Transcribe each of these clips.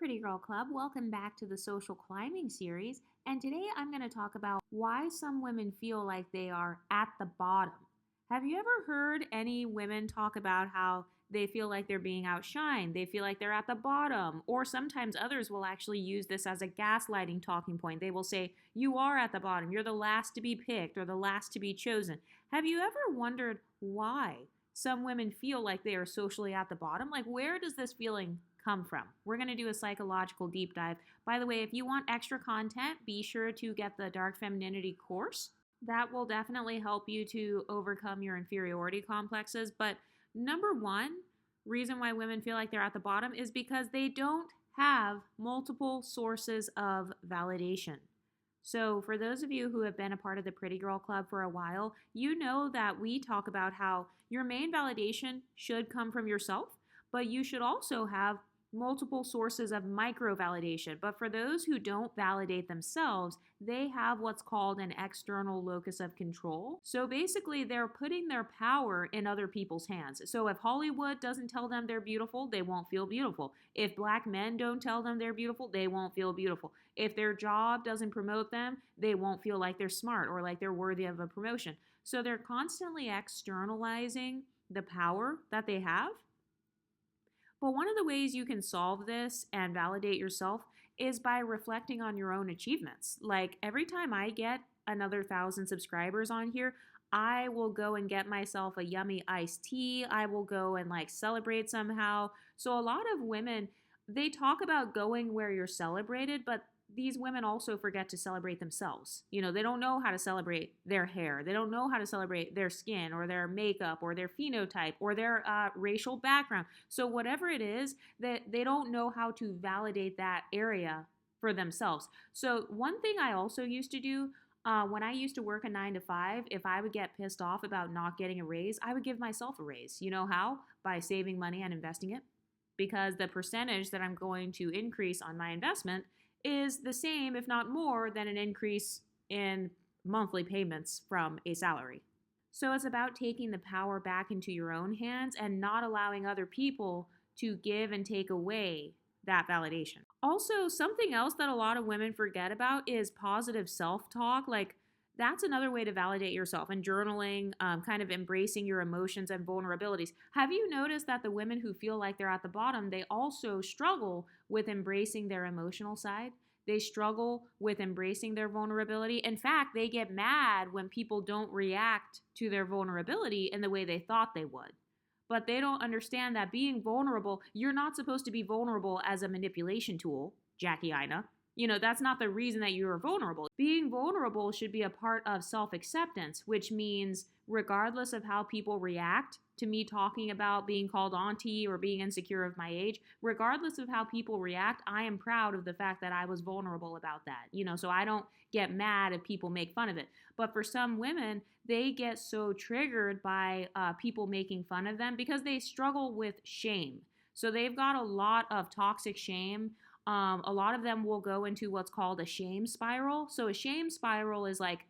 Pretty Girl Club. Welcome back to the Social Climbing series. And today I'm going to talk about why some women feel like they are at the bottom. Have you ever heard any women talk about how they feel like they're being outshined? They feel like they're at the bottom. Or sometimes others will actually use this as a gaslighting talking point. They will say, you are at the bottom. You're the last to be picked or the last to be chosen. Have you ever wondered why some women feel like they are socially at the bottom? Like, where does this feeling come from? We're going to do a psychological deep dive. By the way, if you want extra content, be sure to get the Dark Femininity course. That will definitely help you to overcome your inferiority complexes. But number one reason why women feel like they're at the bottom is because they don't have multiple sources of validation. So, for those of you who have been a part of the Pretty Girl Club for a while, you know that we talk about how your main validation should come from yourself, but you should also have multiple sources of micro validation. But for those who don't validate themselves, they have what's called an external locus of control. So basically, they're putting their power in other people's hands. So if Hollywood doesn't tell them they're beautiful, they won't feel beautiful. If black men don't tell them they're beautiful, they won't feel beautiful. If their job doesn't promote them, they won't feel like they're smart or like they're worthy of a promotion. So they're constantly externalizing the power that they have. But one of the ways you can solve this and validate yourself is by reflecting on your own achievements. Like every time I get another 1,000 subscribers on here, I will go and get myself a yummy iced tea. I will go and celebrate somehow. So a lot of women, they talk about going where you're celebrated, but these women also forget to celebrate themselves. They don't know how to celebrate their hair. They don't know how to celebrate their skin or their makeup or their phenotype or their racial background. So whatever it is, that they don't know how to validate that area for themselves. So one thing I also used to do when I used to work a 9 to 5, if I would get pissed off about not getting a raise, I would give myself a raise. You know how? By saving money and investing it. Because the percentage that I'm going to increase on my investment is the same, if not more, than an increase in monthly payments from a salary. So it's about taking the power back into your own hands and not allowing other people to give and take away that validation. Also, something else that a lot of women forget about is positive self-talk. That's another way to validate yourself, and journaling, kind of embracing your emotions and vulnerabilities. Have you noticed that the women who feel like they're at the bottom, they also struggle with embracing their emotional side? They struggle with embracing their vulnerability. In fact, they get mad when people don't react to their vulnerability in the way they thought they would. But they don't understand that being vulnerable, you're not supposed to be vulnerable as a manipulation tool, Jackie Ina. That's not the reason that you are vulnerable. Being vulnerable should be a part of self-acceptance, which means regardless of how people react to me talking about being called auntie or being insecure of my age, regardless of how people react, I am proud of the fact that I was vulnerable about that. So I don't get mad if people make fun of it. But for some women, they get so triggered by people making fun of them because they struggle with shame. So they've got a lot of toxic shame. A lot of them will go into what's called a shame spiral. So a shame spiral is like,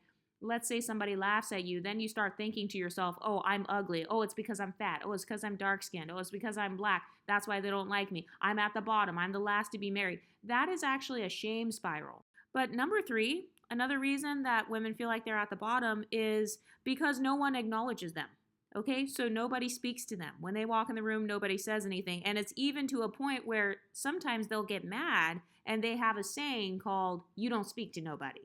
let's say somebody laughs at you, then you start thinking to yourself, oh, I'm ugly. Oh, it's because I'm fat. Oh, it's because I'm dark skinned. Oh, it's because I'm black. That's why they don't like me. I'm at the bottom. I'm the last to be married. That is actually a shame spiral. But number 3, another reason that women feel like they're at the bottom is because no one acknowledges them. Okay, so nobody speaks to them. When they walk in the room, nobody says anything. And it's even to a point where sometimes they'll get mad and they have a saying called, you don't speak to nobody.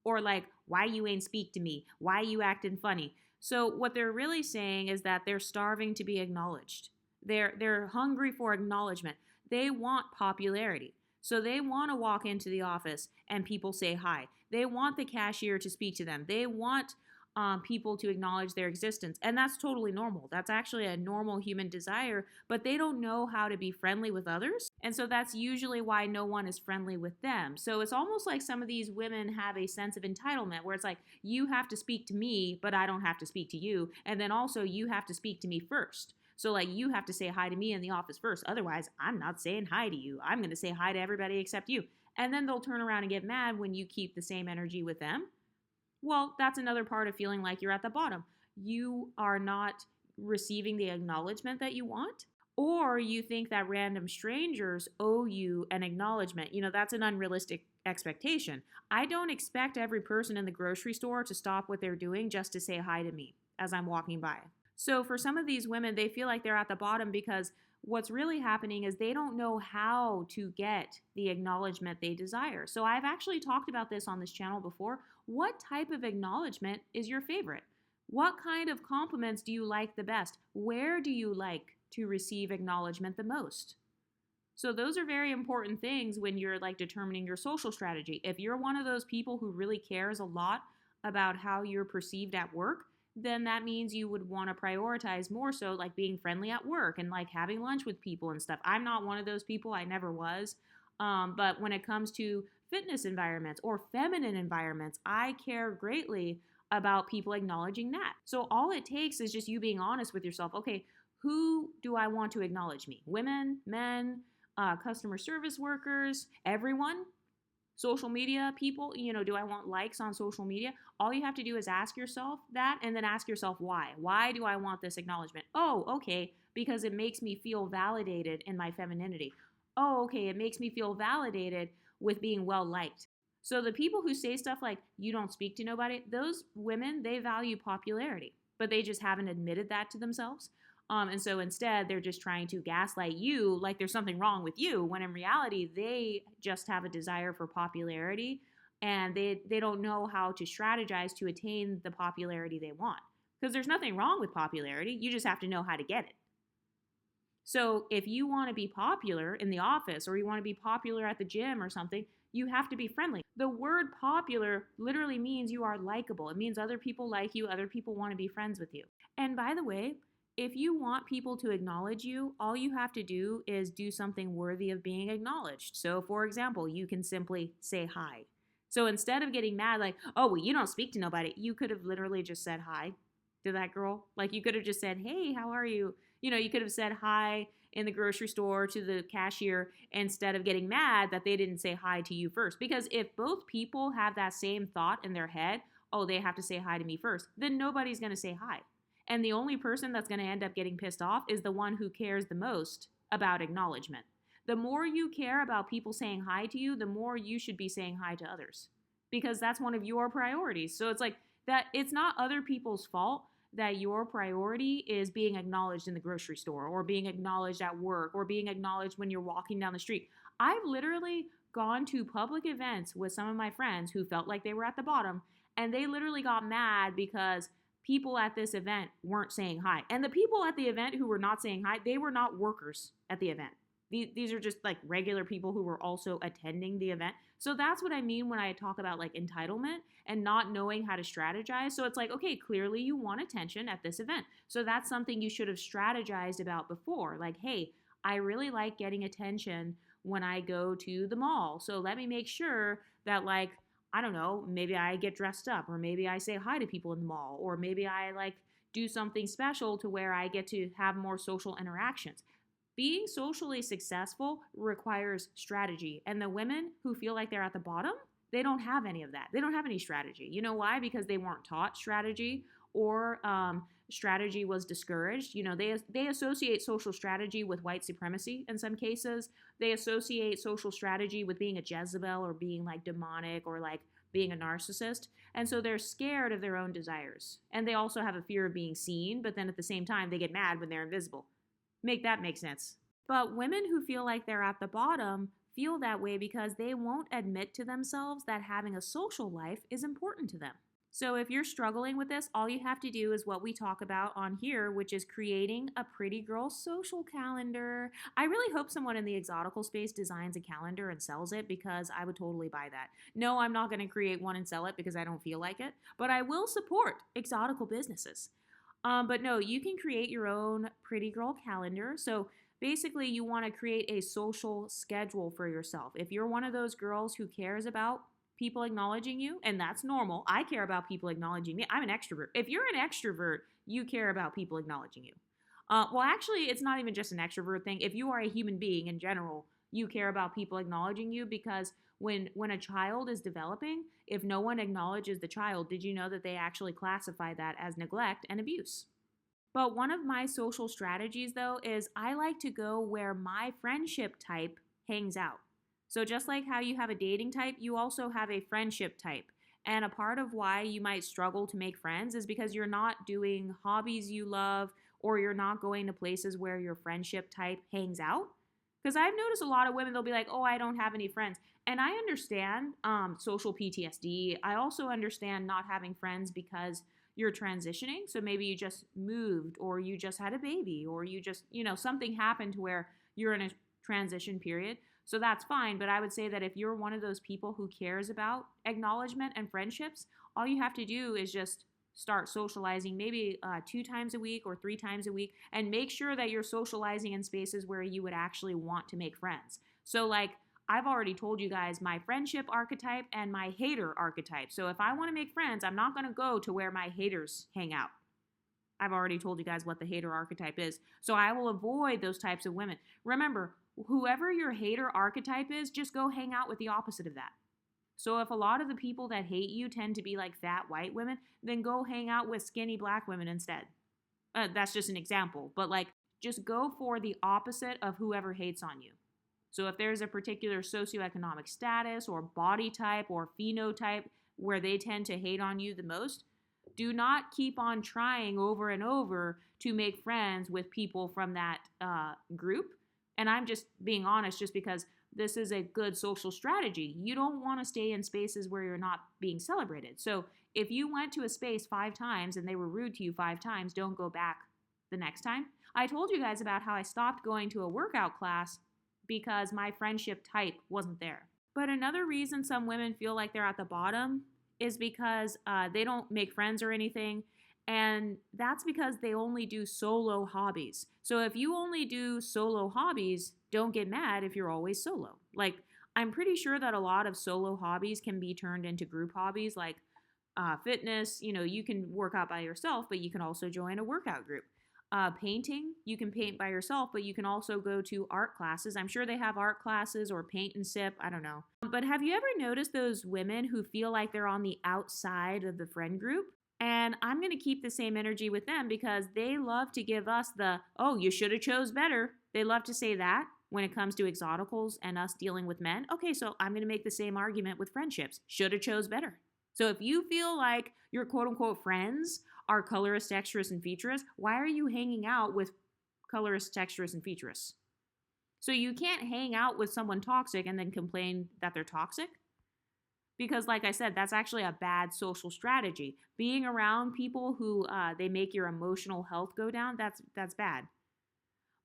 Or why you ain't speak to me? Why you acting funny? So what they're really saying is that they're starving to be acknowledged. They're hungry for acknowledgement. They want popularity. So they want to walk into the office and people say hi. They want the cashier to speak to them. They want people to acknowledge their existence. And that's totally normal. That's actually a normal human desire, but they don't know how to be friendly with others. And so that's usually why no one is friendly with them. So it's almost like some of these women have a sense of entitlement where it's like, you have to speak to me, but I don't have to speak to you. And then also you have to speak to me first. So you have to say hi to me in the office first. Otherwise, I'm not saying hi to you. I'm going to say hi to everybody except you. And then they'll turn around and get mad when you keep the same energy with them. Well, that's another part of feeling like you're at the bottom. You are not receiving the acknowledgement that you want. Or you think that random strangers owe you an acknowledgement. That's an unrealistic expectation. I don't expect every person in the grocery store to stop what they're doing just to say hi to me as I'm walking by. So for some of these women, they feel like they're at the bottom because what's really happening is they don't know how to get the acknowledgement they desire. So I've actually talked about this on this channel before. What type of acknowledgement is your favorite? What kind of compliments do you like the best? Where do you like to receive acknowledgement the most? So those are very important things when you're like determining your social strategy. If you're one of those people who really cares a lot about how you're perceived at work, then that means you would want to prioritize more so like being friendly at work and like having lunch with people and stuff. I'm not one of those people. I never was. But when it comes to fitness environments or feminine environments, I care greatly about people acknowledging that. So all it takes is just you being honest with yourself. Okay, who do I want to acknowledge me? Women, men, customer service workers, everyone, social media people. Do I want likes on social media? All you have to do is ask yourself that and then ask yourself why. Why do I want this acknowledgement? Oh, okay, because it makes me feel validated in my femininity. Oh, okay, it makes me feel validated with being well liked. So the people who say stuff like you don't speak to nobody, those women, they value popularity, but they just haven't admitted that to themselves. And so instead, they're just trying to gaslight you like there's something wrong with you, when in reality, they just have a desire for popularity and they don't know how to strategize to attain the popularity they want. Because there's nothing wrong with popularity, you just have to know how to get it. So if you want to be popular in the office or you want to be popular at the gym or something, you have to be friendly. The word popular literally means you are likable. It means other people like you, other people want to be friends with you. And by the way, if you want people to acknowledge you, all you have to do is do something worthy of being acknowledged. So, for example, you can simply say hi. So instead of getting mad, like, oh, well, you don't speak to nobody, you could have literally just said hi to that girl. Like, you could have just said, hey, how are you? You could have said hi in the grocery store to the cashier instead of getting mad that they didn't say hi to you first. Because if both people have that same thought in their head, oh, they have to say hi to me first, then nobody's going to say hi. And the only person that's going to end up getting pissed off is the one who cares the most about acknowledgement. The more you care about people saying hi to you, the more you should be saying hi to others, because that's one of your priorities. So it's like that, it's not other people's fault that your priority is being acknowledged in the grocery store or being acknowledged at work or being acknowledged when you're walking down the street. I've literally gone to public events with some of my friends who felt like they were at the bottom, and they literally got mad because people at this event weren't saying hi. And the people at the event who were not saying hi, they were not workers at the event. These are just like regular people who were also attending the event. So that's what I mean when I talk about like entitlement and not knowing how to strategize. So it's like, okay, clearly you want attention at this event. So that's something you should have strategized about before. Like, hey, I really like getting attention when I go to the mall. So let me make sure that, like, I don't know, maybe I get dressed up, or maybe I say hi to people in the mall, or maybe I like do something special to where I get to have more social interactions. Being socially successful requires strategy. And the women who feel like they're at the bottom, they don't have any of that. They don't have any strategy. You know why? Because they weren't taught strategy, or strategy was discouraged. They associate social strategy with white supremacy in some cases. They associate social strategy with being a Jezebel or being like demonic or like being a narcissist. And so they're scared of their own desires. And they also have a fear of being seen, but then at the same time, they get mad when they're invisible. Make that make sense. But women who feel like they're at the bottom feel that way because they won't admit to themselves that having a social life is important to them. So if you're struggling with this, all you have to do is what we talk about on here, which is creating a pretty girl social calendar. I really hope someone in the exotical space designs a calendar and sells it, because I would totally buy that. No, I'm not going to create one and sell it because I don't feel like it, but I will support exotical businesses. But no, you can create your own pretty girl calendar. So basically, you want to create a social schedule for yourself. If you're one of those girls who cares about people acknowledging you, and that's normal. I care about people acknowledging me. I'm an extrovert. If you're an extrovert, you care about people acknowledging you. Well, actually, it's not even just an extrovert thing. If you are a human being in general, you care about people acknowledging you, because when a child is developing, if no one acknowledges the child, did you know that they actually classify that as neglect and abuse? But one of my social strategies, though, is I like to go where my friendship type hangs out. So, just like how you have a dating type, you also have a friendship type. And a part of why you might struggle to make friends is because you're not doing hobbies you love or you're not going to places where your friendship type hangs out. Because I've noticed a lot of women, they'll be like, oh, I don't have any friends. And I understand social PTSD. I also understand not having friends because you're transitioning. So maybe you just moved or you just had a baby or you just, something happened to where you're in a transition period. So that's fine. But I would say that if you're one of those people who cares about acknowledgement and friendships, all you have to do is just start socializing maybe 2 times a week or 3 times a week and make sure that you're socializing in spaces where you would actually want to make friends. So, like, I've already told you guys my friendship archetype and my hater archetype. So if I want to make friends, I'm not going to go to where my haters hang out. I've already told you guys what the hater archetype is. So I will avoid those types of women. Remember, whoever your hater archetype is, just go hang out with the opposite of that. So if a lot of the people that hate you tend to be like fat white women, then go hang out with skinny black women instead. That's just an example. But like, just go for the opposite of whoever hates on you. So if there's a particular socioeconomic status or body type or phenotype where they tend to hate on you the most, do not keep on trying over and over to make friends with people from that group. And I'm just being honest just because this is a good social strategy. You don't want to stay in spaces where you're not being celebrated. So if you went to a space 5 times and they were rude to you 5 times, don't go back the next time. I told you guys about how I stopped going to a workout class because my friendship type wasn't there. But another reason some women feel like they're at the bottom is because they don't make friends or anything. And that's because they only do solo hobbies. So if you only do solo hobbies, don't get mad if you're always solo. Like, I'm pretty sure that a lot of solo hobbies can be turned into group hobbies, like fitness. You can work out by yourself, but you can also join a workout group. Painting, you can paint by yourself, but you can also go to art classes. I'm sure they have art classes or paint and sip. I don't know. But have you ever noticed those women who feel like they're on the outside of the friend group? And I'm going to keep the same energy with them because they love to give us oh, you should have chose better. They love to say that when it comes to exoticals and us dealing with men. Okay, so I'm going to make the same argument with friendships. Should have chose better. So if you feel like your quote unquote friends are colorist, texturous, and featurous, why are you hanging out with colorist, texturous, and featurous? So you can't hang out with someone toxic and then complain that they're toxic. Because like I said, that's actually a bad social strategy. Being around people who they make your emotional health go down, that's bad.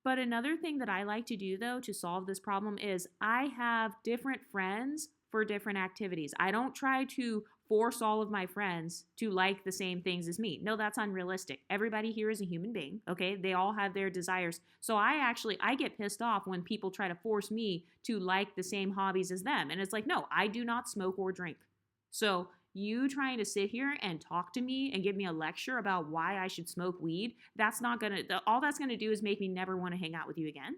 But another thing that I like to do, though, to solve this problem is I have different friends for different activities. I don't try to force all of my friends to like the same things as me. No, that's unrealistic. Everybody here is a human being, okay? They all have their desires. So I get pissed off when people try to force me to like the same hobbies as them. And it's like, no, I do not smoke or drink. So you trying to sit here and talk to me and give me a lecture about why I should smoke weed, all that's gonna do is make me never want to hang out with you again.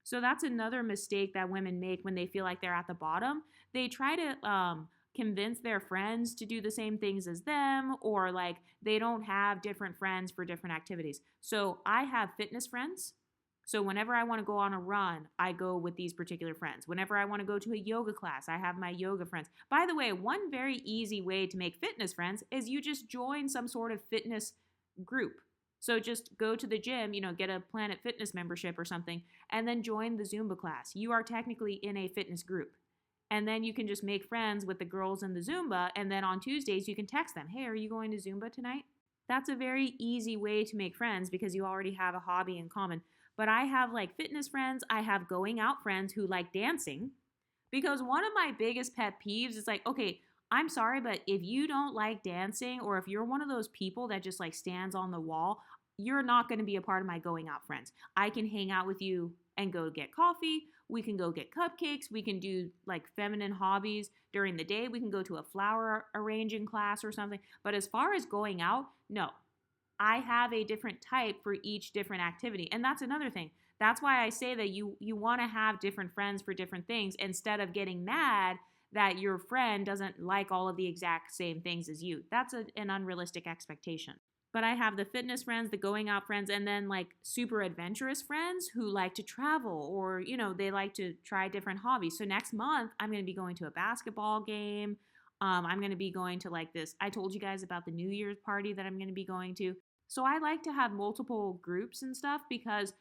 So that's another mistake that women make when they feel like they're at the bottom. They try to convince their friends to do the same things as them, or like they don't have different friends for different activities. So I have fitness friends. So whenever I want to go on a run, I go with these particular friends. Whenever I want to go to a yoga class, I have my yoga friends. By the way, one very easy way to make fitness friends is you just join some sort of fitness group. So just go to the gym, get a Planet Fitness membership or something, and then join the Zumba class. You are technically in a fitness group. And then you can just make friends with the girls in the Zumba. And then on Tuesdays, you can text them, hey, are you going to Zumba tonight? That's a very easy way to make friends because you already have a hobby in common. But I have like fitness friends. I have going out friends who like dancing. Because one of my biggest pet peeves is like, okay, I'm sorry, but if you don't like dancing or if you're one of those people that just like stands on the wall, you're not going to be a part of my going out friends. I can hang out with you and go get coffee. We can go get cupcakes. We can do like feminine hobbies during the day. We can go to a flower arranging class or something. But as far as going out, no. I have a different type for each different activity. And that's another thing. That's why I say that you want to have different friends for different things instead of getting mad that your friend doesn't like all of the exact same things as you. That's an unrealistic expectation. But I have the fitness friends, the going out friends, and then like super adventurous friends who like to travel or, they like to try different hobbies. So next month, I'm going to be going to a basketball game. I'm going to be going to like this. I told you guys about the New Year's party that I'm going to be going to. So I like to have multiple groups and stuff because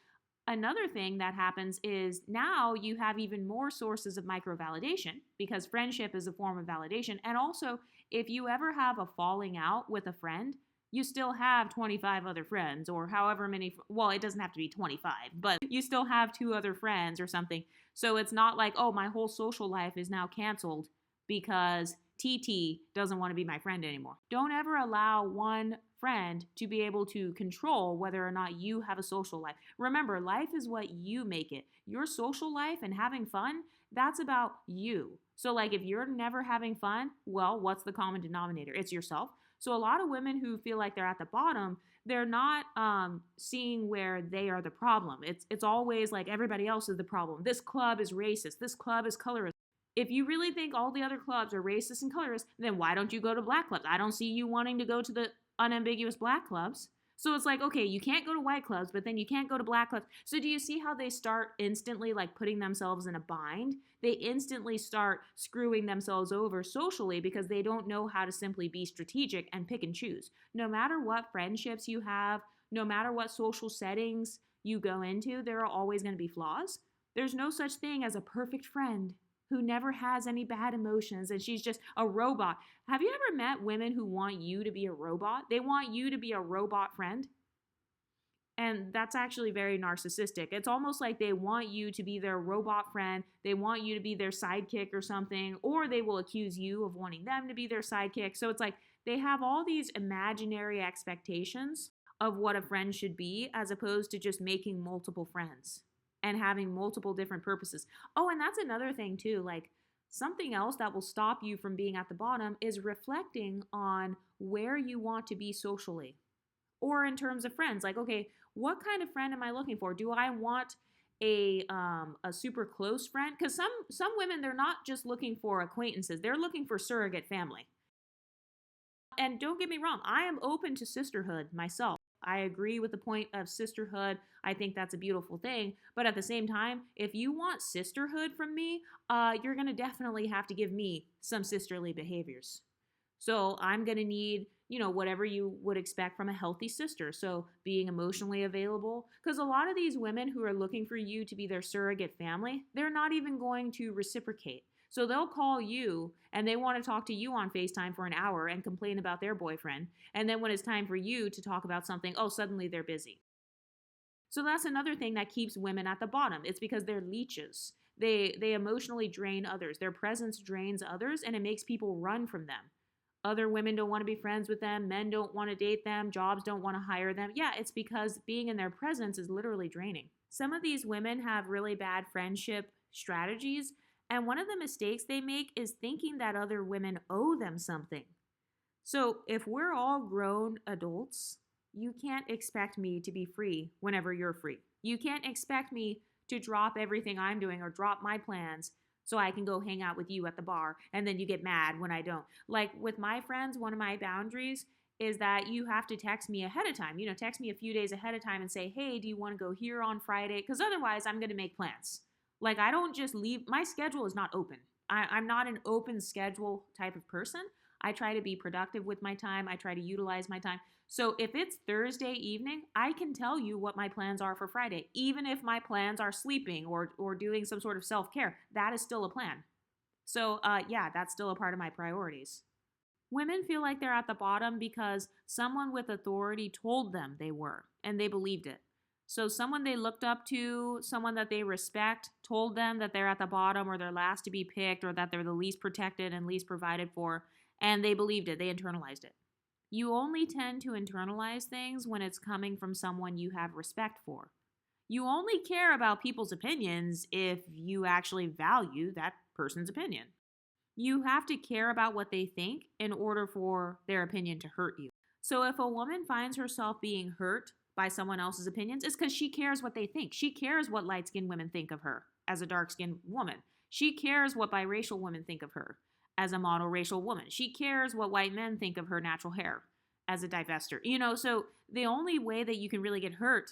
another thing that happens is now you have even more sources of micro validation because friendship is a form of validation. And also, if you ever have a falling out with a friend, you still have 25 other friends or however many, well, it doesn't have to be 25, but you still have two other friends or something. So it's not like, oh, my whole social life is now canceled because TT doesn't want to be my friend anymore. Don't ever allow one friend to be able to control whether or not you have a social life. Remember, life is what you make it. Your social life and having fun, that's about you. So, like, if you're never having fun, well, what's the common denominator? It's yourself. So, a lot of women who feel like they're at the bottom, they're not seeing where they are the problem. It's always like everybody else is the problem. This club is racist. This club is colorist. If you really think all the other clubs are racist and colorist, then why don't you go to black clubs? I don't see you wanting to go to the unambiguous black clubs. So it's like, okay, you can't go to white clubs, but then you can't go to black clubs. So do you see how they start instantly like putting themselves in a bind? They instantly start screwing themselves over socially because they don't know how to simply be strategic and pick and choose. No matter what friendships you have, no matter what social settings you go into, there are always going to be flaws. There's no such thing as a perfect friend who never has any bad emotions and she's just a robot. Have you ever met women who want you to be a robot? They want you to be a robot friend. And that's actually very narcissistic. It's almost like they want you to be their robot friend. They want you to be their sidekick or something, or they will accuse you of wanting them to be their sidekick. So it's like they have all these imaginary expectations of what a friend should be as opposed to just making multiple friends and having multiple different purposes. Oh, and that's another thing too. Like something else that will stop you from being at the bottom is reflecting on where you want to be socially or in terms of friends. Like, okay, what kind of friend am I looking for? Do I want a super close friend? Because some women, they're not just looking for acquaintances, they're looking for surrogate family. And don't get me wrong, I am open to sisterhood myself. I agree with the point of sisterhood. I think that's a beautiful thing. But at the same time, if you want sisterhood from me, you're going to definitely have to give me some sisterly behaviors. So I'm going to need, whatever you would expect from a healthy sister. So being emotionally available. Because a lot of these women who are looking for you to be their surrogate family, they're not even going to reciprocate. So they'll call you and they want to talk to you on FaceTime for an hour and complain about their boyfriend. And then when it's time for you to talk about something, oh, suddenly they're busy. So that's another thing that keeps women at the bottom. It's because they're leeches. They emotionally drain others. Their presence drains others and it makes people run from them. Other women don't want to be friends with them. Men don't want to date them. Jobs don't want to hire them. Yeah, it's because being in their presence is literally draining. Some of these women have really bad friendship strategies. And one of the mistakes they make is thinking that other women owe them something. So if we're all grown adults, you can't expect me to be free whenever you're free. You can't expect me to drop everything I'm doing or drop my plans so I can go hang out with you at the bar and then you get mad when I don't. Like with my friends, one of my boundaries is that you have to text me ahead of time. Text me a few days ahead of time and say, hey, do you want to go here on Friday? Because otherwise I'm going to make plans. Like I don't just leave. My schedule is not open. I'm not an open schedule type of person. I try to be productive with my time. I try to utilize my time. So if it's Thursday evening, I can tell you what my plans are for Friday. Even if my plans are sleeping or doing some sort of self-care, that is still a plan. So yeah, that's still a part of my priorities. Women feel like they're at the bottom because someone with authority told them they were, and they believed it. So someone they looked up to, someone that they respect, told them that they're at the bottom or they're last to be picked or that they're the least protected and least provided for, and they believed it. They internalized it. You only tend to internalize things when it's coming from someone you have respect for. You only care about people's opinions if you actually value that person's opinion. You have to care about what they think in order for their opinion to hurt you. So if a woman finds herself being hurt by someone else's opinions, it's because she cares what they think. She cares what light-skinned women think of her as a dark-skinned woman. She cares what biracial women think of her as a monoracial woman. She cares what white men think of her natural hair. as a divester. So the only way that you can really get hurt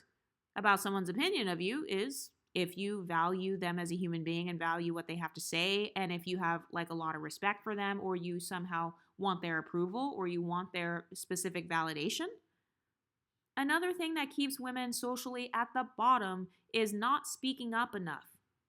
about someone's opinion of you is if you value them as a human being and value what they have to say, and if you have like a lot of respect for them, or you somehow want their approval, or you want their specific validation. Another thing that keeps women socially at the bottom is not speaking up enough.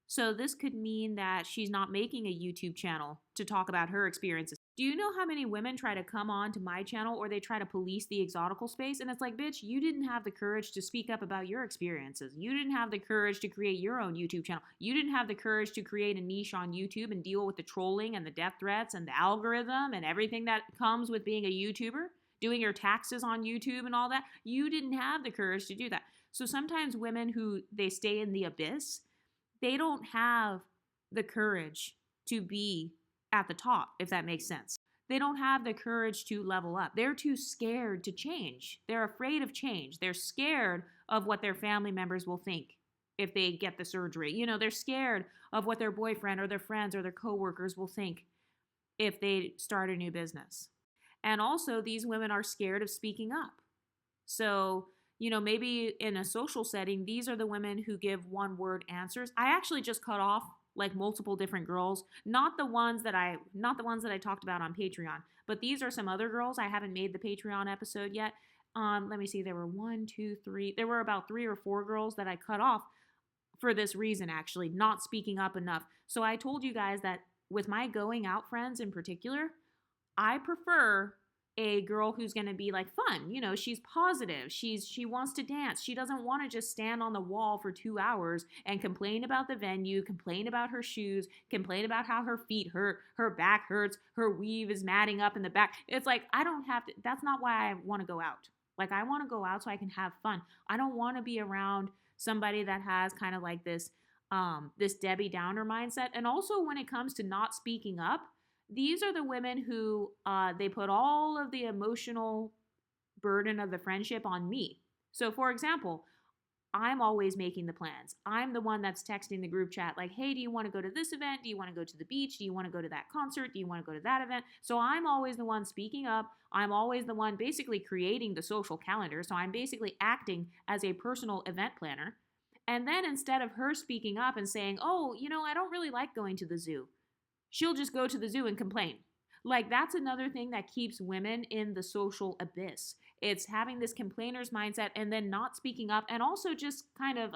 So this could mean that she's not making a YouTube channel to talk about her experiences. Do you know how many women try to come on to my channel, or they try to police the exotical space? And it's like, bitch, you didn't have the courage to speak up about your experiences. You didn't have the courage to create your own YouTube channel. You didn't have the courage to create a niche on YouTube and deal with the trolling and the death threats and the algorithm and everything that comes with being a YouTuber, doing your taxes on YouTube and all that. You didn't have the courage to do that. So sometimes women who they stay in the abyss, they don't have the courage to be at the top, if that makes sense. They don't have the courage to level up. They're too scared to change. They're afraid of change. They're scared of what their family members will think if they get the surgery. They're scared of what their boyfriend or their friends or their coworkers will think if they start a new business. And also, these women are scared of speaking up. So, maybe in a social setting, these are the women who give one-word answers. I actually just cut off like multiple different girls, not the ones that I talked about on Patreon, but these are some other girls. I haven't made the Patreon episode yet. Let me see. There were 1, 2, 3. There were about 3 or 4 girls that I cut off for this reason, actually, not speaking up enough. So I told you guys that with my going out friends in particular, I prefer a girl who's going to be like fun. She's positive. She wants to dance. She doesn't want to just stand on the wall for 2 hours and complain about the venue, complain about her shoes, complain about how her feet hurt, her back hurts, her weave is matting up in the back. It's like, I don't have to, that's not why I want to go out. Like, I want to go out so I can have fun. I don't want to be around somebody that has kind of like this Debbie Downer mindset. And also when it comes to not speaking up, these are the women who they put all of the emotional burden of the friendship on me. So, for example, I'm always making the plans. I'm the one that's texting the group chat like, hey, do you want to go to this event? Do you want to go to the beach? Do you want to go to that concert? Do you want to go to that event? So I'm always the one speaking up. I'm always the one basically creating the social calendar. So I'm basically acting as a personal event planner. And then instead of her speaking up and saying, oh, I don't really like going to the zoo, she'll just go to the zoo and complain. Like, that's another thing that keeps women in the social abyss. It's having this complainer's mindset and then not speaking up, and also just kind of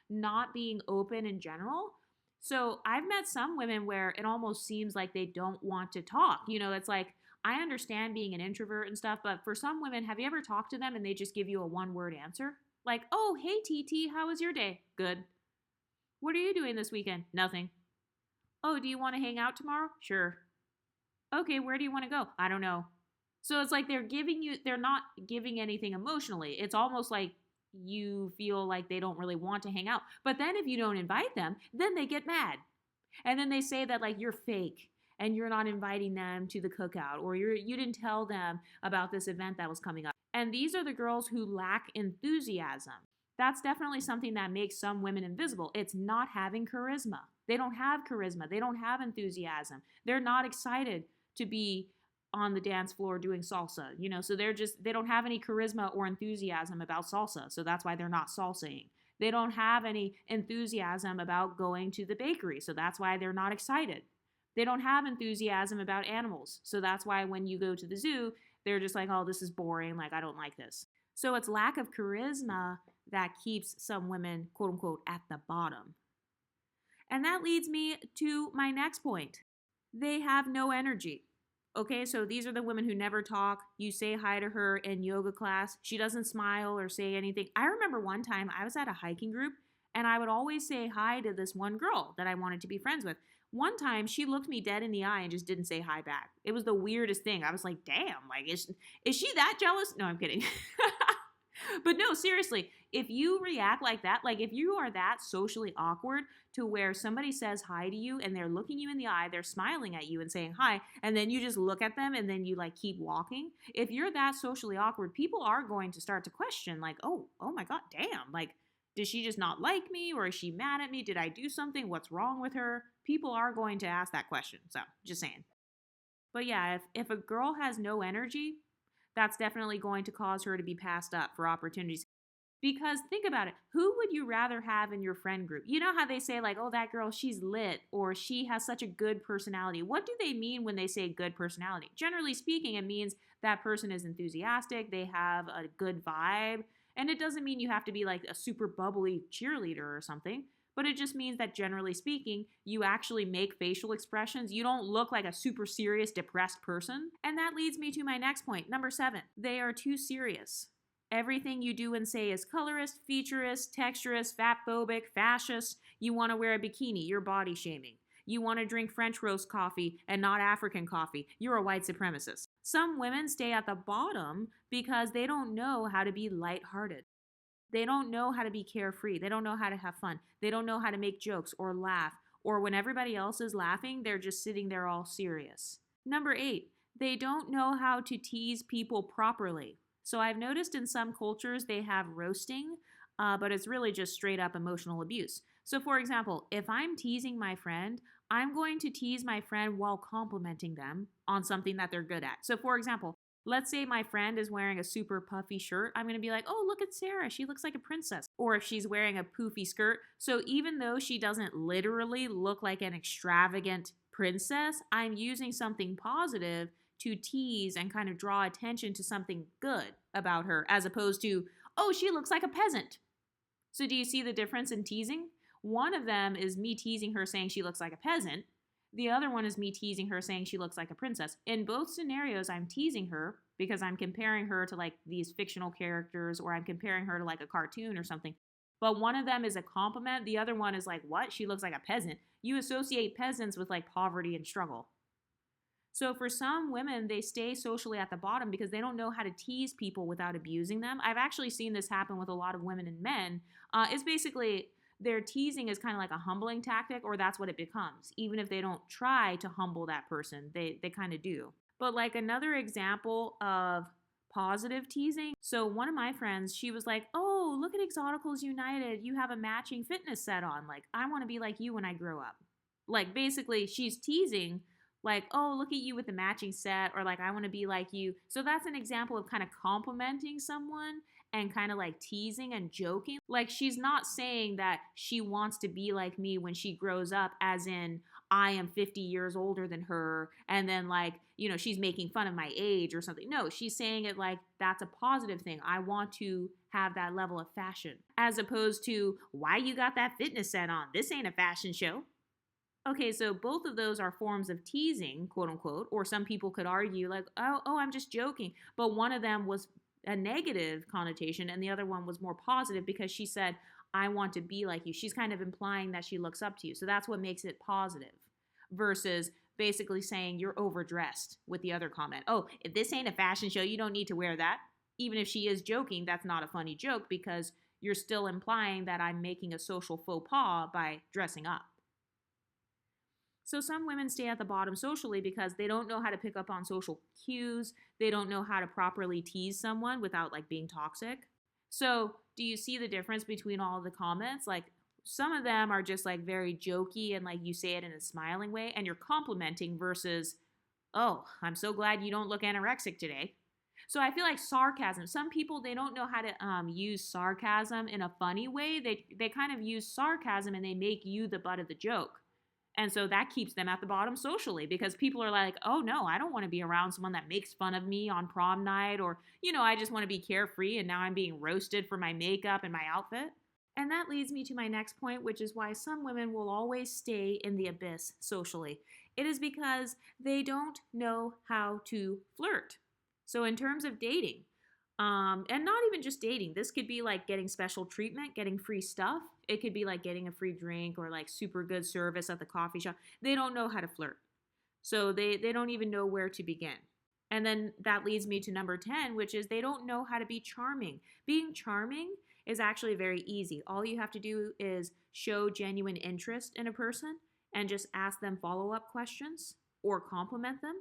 not being open in general. So I've met some women where it almost seems like they don't want to talk. It's like, I understand being an introvert and stuff, but for some women, have you ever talked to them and they just give you a one-word answer? Like, oh, hey, TT, how was your day? Good. What are you doing this weekend? Nothing. Oh, do you want to hang out tomorrow? Sure. Okay, where do you want to go? I don't know. So it's like they're not giving anything emotionally. It's almost like you feel like they don't really want to hang out. But then if you don't invite them, then they get mad. And then they say that like you're fake and you're not inviting them to the cookout, or you didn't tell them about this event that was coming up. And these are the girls who lack enthusiasm. That's definitely something that makes some women invisible. It's not having charisma. They don't have charisma. They don't have enthusiasm. They're not excited to be on the dance floor doing salsa, so they don't have any charisma or enthusiasm about salsa. So that's why they're not salsaing. They don't have any enthusiasm about going to the bakery. So that's why they're not excited. They don't have enthusiasm about animals. So that's why when you go to the zoo, they're just like, oh, this is boring. Like, I don't like this. So it's lack of charisma that keeps some women, quote unquote, at the bottom. And that leads me to my next point. They have no energy. Okay, so these are the women who never talk. You say hi to her in yoga class. She doesn't smile or say anything. I remember one time I was at a hiking group and I would always say hi to this one girl that I wanted to be friends with. One time she looked me dead in the eye and just didn't say hi back. It was the weirdest thing. I was like, damn, like, is she that jealous? No, I'm kidding. But no, seriously, if you react like that, like if you are that socially awkward to where somebody says hi to you and they're looking you in the eye, they're smiling at you and saying hi, and then you just look at them and then you like keep walking. If you're that socially awkward, people are going to start to question like, oh my God, damn, like, does she just not like me, or is she mad at me? Did I do something? What's wrong with her? People are going to ask that question. So just saying. But yeah, if a girl has no energy, that's definitely going to cause her to be passed up for opportunities. Because think about it, who would you rather have in your friend group? You know how they say, like, oh, that girl, she's lit, or she has such a good personality. What do they mean when they say good personality? Generally speaking, it means that person is enthusiastic, they have a good vibe, and it doesn't mean you have to be like a super bubbly cheerleader or something. But it just means that generally speaking, you actually make facial expressions. You don't look like a super serious, depressed person. And that leads me to my next point. Number 7, they are too serious. Everything you do and say is colorist, featurist, texturist, fatphobic, fascist. You want to wear a bikini, you're body shaming. You want to drink French roast coffee and not African coffee, you're a white supremacist. Some women stay at the bottom because they don't know how to be lighthearted. They don't know how to be carefree. They don't know how to have fun. They don't know how to make jokes or laugh. Or when everybody else is laughing, they're just sitting there all serious. Number 8, they don't know how to tease people properly. So I've noticed in some cultures they have roasting, but it's really just straight up emotional abuse. So, for example, if I'm teasing my friend, I'm going to tease my friend while complimenting them on something that they're good at. So, for example, let's say my friend is wearing a super puffy shirt. I'm going to be like, oh, look at Sarah. She looks like a princess. Or if she's wearing a poofy skirt. So even though she doesn't literally look like an extravagant princess, I'm using something positive to tease and kind of draw attention to something good about her, as opposed to, oh, she looks like a peasant. So do you see the difference in teasing? One of them is me teasing her saying she looks like a peasant. The other one is me teasing her saying she looks like a princess. In both scenarios, I'm teasing her because I'm comparing her to like these fictional characters, or I'm comparing her to like a cartoon or something. But one of them is a compliment. The other one is like, what? She looks like a peasant. You associate peasants with like poverty and struggle. So for some women, they stay socially at the bottom because they don't know how to tease people without abusing them. I've actually seen this happen with a lot of women and men. It's basically their teasing is kind of like a humbling tactic, or that's what it becomes. Even if they don't try to humble that person, they kind of do. But like another example of positive teasing. So one of my friends, she was like, oh, look at Exoticals United. You have a matching fitness set on. Like, I want to be like you when I grow up. Like basically she's teasing, like, oh, look at you with the matching set, or like, I want to be like you. So that's an example of kind of complimenting someone and kind of like teasing and joking. Like, she's not saying that she wants to be like me when she grows up, as in, I am 50 years older than her, and then like, she's making fun of my age or something. No, she's saying it like that's a positive thing. I want to have that level of fashion, as opposed to, why you got that fitness set on? This ain't a fashion show. Okay, so both of those are forms of teasing, quote unquote, or some people could argue like, oh, I'm just joking. But one of them was a negative connotation and the other one was more positive because she said, I want to be like you. She's kind of implying that she looks up to you. So that's what makes it positive versus basically saying you're overdressed with the other comment. Oh, if this ain't a fashion show, you don't need to wear that. Even if she is joking, that's not a funny joke because you're still implying that I'm making a social faux pas by dressing up. So some women stay at the bottom socially because they don't know how to pick up on social cues. They don't know how to properly tease someone without like being toxic. So do you see the difference between all the comments? Like some of them are just like very jokey and like you say it in a smiling way and you're complimenting versus, oh, I'm so glad you don't look anorexic today. So I feel like sarcasm. Some people, they don't know how to use sarcasm in a funny way. They kind of use sarcasm and they make you the butt of the joke. And so that keeps them at the bottom socially because people are like, oh no, I don't want to be around someone that makes fun of me on prom night, or, I just want to be carefree and now I'm being roasted for my makeup and my outfit. And that leads me to my next point, which is why some women will always stay in the abyss socially. It is because they don't know how to flirt. So in terms of dating, and not even just dating. This could be like getting special treatment, getting free stuff. It could be like getting a free drink or like super good service at the coffee shop. They don't know how to flirt. So they don't even know where to begin. And then that leads me to number 10, which is they don't know how to be charming. Being charming is actually very easy. All you have to do is show genuine interest in a person and just ask them follow-up questions or compliment them.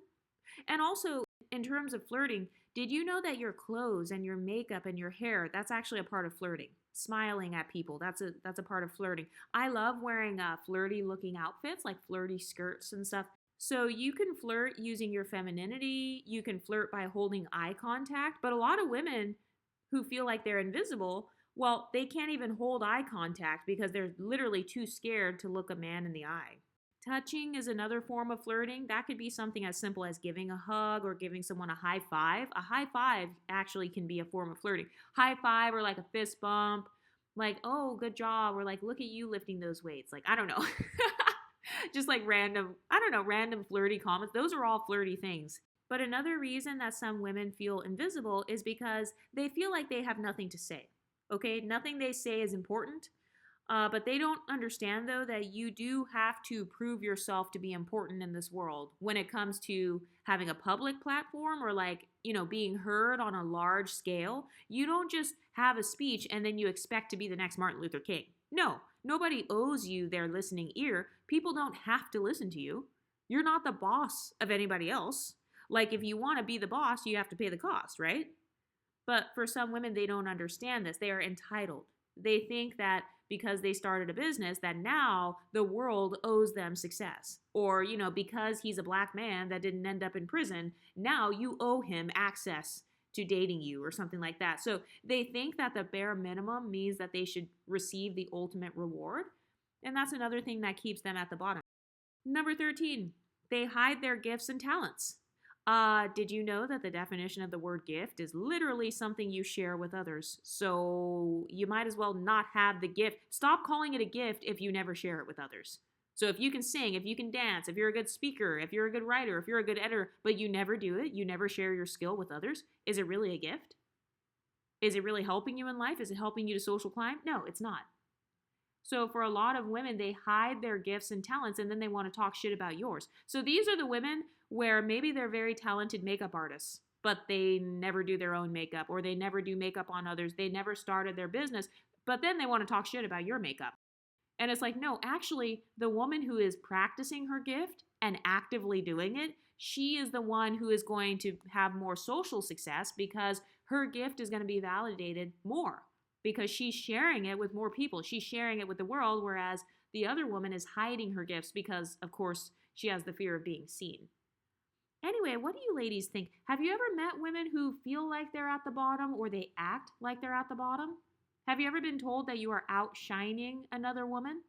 And also, in terms of flirting, did you know that your clothes and your makeup and your hair, that's actually a part of flirting? Smiling at people, that's a part of flirting. I love wearing flirty looking outfits, like flirty skirts and stuff. So you can flirt using your femininity, you can flirt by holding eye contact, but a lot of women who feel like they're invisible, well, they can't even hold eye contact because they're literally too scared to look a man in the eye. Touching is another form of flirting. That could be something as simple as giving a hug or giving someone a high five. A high five actually can be a form of flirting. High five or like a fist bump, like, oh, good job, or like, look at you lifting those weights. Like, I don't know. Just like random, I don't know, random flirty comments. Those are all flirty things. But another reason that some women feel invisible is because they feel like they have nothing to say. Okay, nothing they say is important. But they don't understand, though, that you do have to prove yourself to be important in this world when it comes to having a public platform or, like, being heard on a large scale. You don't just have a speech and then you expect to be the next Martin Luther King. No, nobody owes you their listening ear. People don't have to listen to you. You're not the boss of anybody else. Like, if you want to be the boss, you have to pay the cost, right? But for some women, they don't understand this. They are entitled. They think that because they started a business, that now the world owes them success. Or, because he's a black man that didn't end up in prison, now you owe him access to dating you or something like that. So they think that the bare minimum means that they should receive the ultimate reward. And that's another thing that keeps them at the bottom. Number 13, they hide their gifts and talents. Did you know that the definition of the word gift is literally something you share with others? So you might as well not have the gift. Stop calling it a gift if you never share it with others. So if you can sing, if you can dance, if you're a good speaker, if you're a good writer, if you're a good editor, but you never do it, you never share your skill with others, is it really a gift? Is it really helping you in life? Is it helping you to social climb? No, it's not. So for a lot of women, they hide their gifts and talents and then they want to talk shit about yours. So these are the women where maybe they're very talented makeup artists, but they never do their own makeup or they never do makeup on others. They never started their business, but then they want to talk shit about your makeup. And it's like, no, actually, the woman who is practicing her gift and actively doing it, she is the one who is going to have more social success because her gift is going to be validated more because she's sharing it with more people. She's sharing it with the world, whereas the other woman is hiding her gifts because, of course, she has the fear of being seen. Anyway, what do you ladies think? Have you ever met women who feel like they're at the bottom or they act like they're at the bottom? Have you ever been told that you are outshining another woman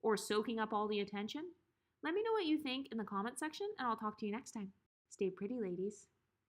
or soaking up all the attention? Let me know what you think in the comment section and I'll talk to you next time. Stay pretty, ladies.